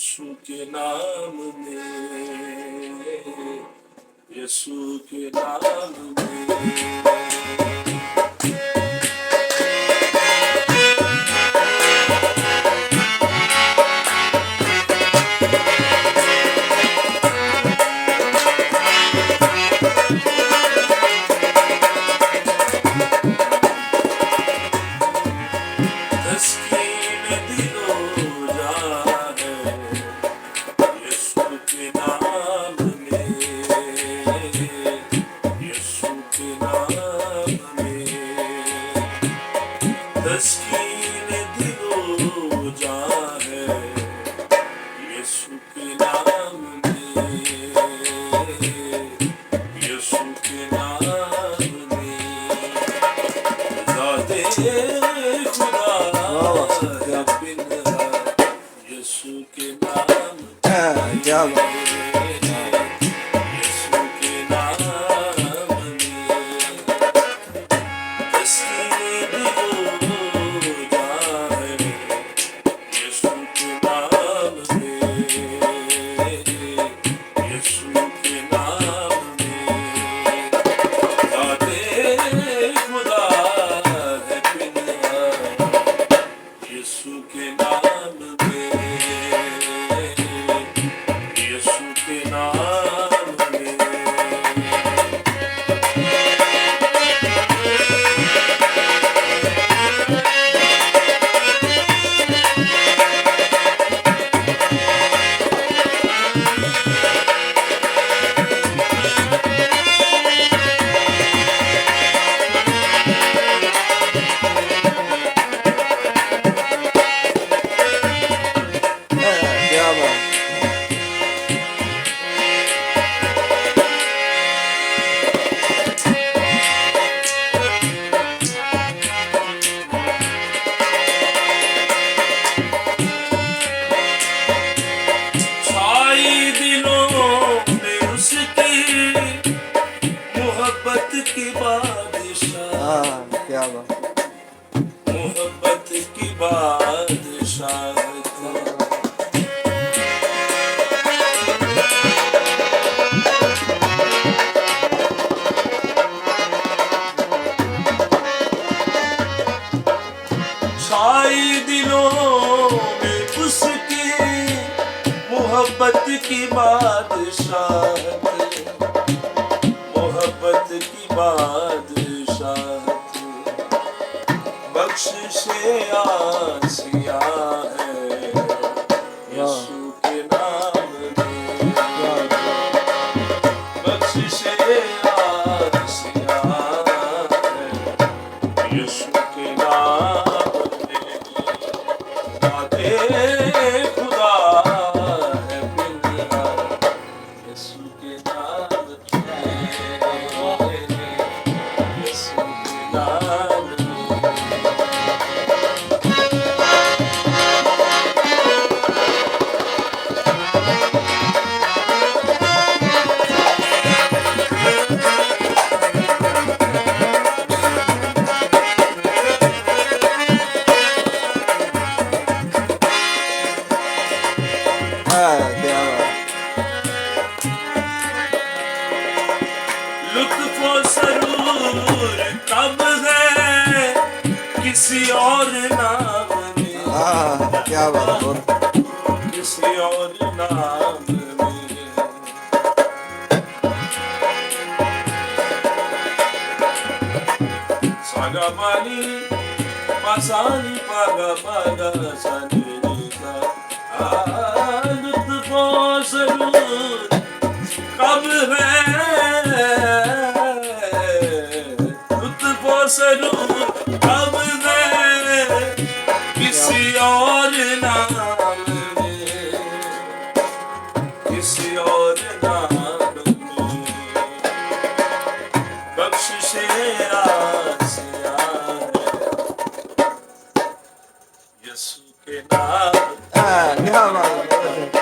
यीशु के नाम में, यीशु के नाम में। तस्कीन दिलो जा है यीशु के नाम में, यीशु के नाम में। तस्कीन दिलो जा है यीशु के नाम में, यीशु के नाम में। ज़ाते खुदा यीशु के नाम क्या बात। यीशु के नाम में। तस्कीन दिलो जा है यीशु के नाम में, यीशु के नाम में। ज़ाते खुदा है पिता यीशु के नाम में, यीशु के नाम में। क्या बात। छाई दिलों में उसकी मोहब्बत की बादशाह, हाँ क्या बात। मोहब्बत की बादशाह। छाई दिलों में उसकी मोहब्बत की बादशाहत, मोहब्बत की बादशाहत। बख्शिशे आसिया है यीशु के नाम में, बख्शिशे आसिया है यीशु के नाम में। दाते खुदा है पिता यीशु के नाम में, यीशु के नाम में। क्या बात। लुत्फ़ो सरूर कब है किसी और नाम में, हाँ क्या बात। किसी और नाम में। सागा पानी पासानी पागा पागा सानी सा। लुत्फ़ो सरूर कब है, लुत्फ़ो सरूर कब है किसी और नाम में, किसी और नाम में। बख्शिशे आसिया है यीशु के नाम। क्या बात।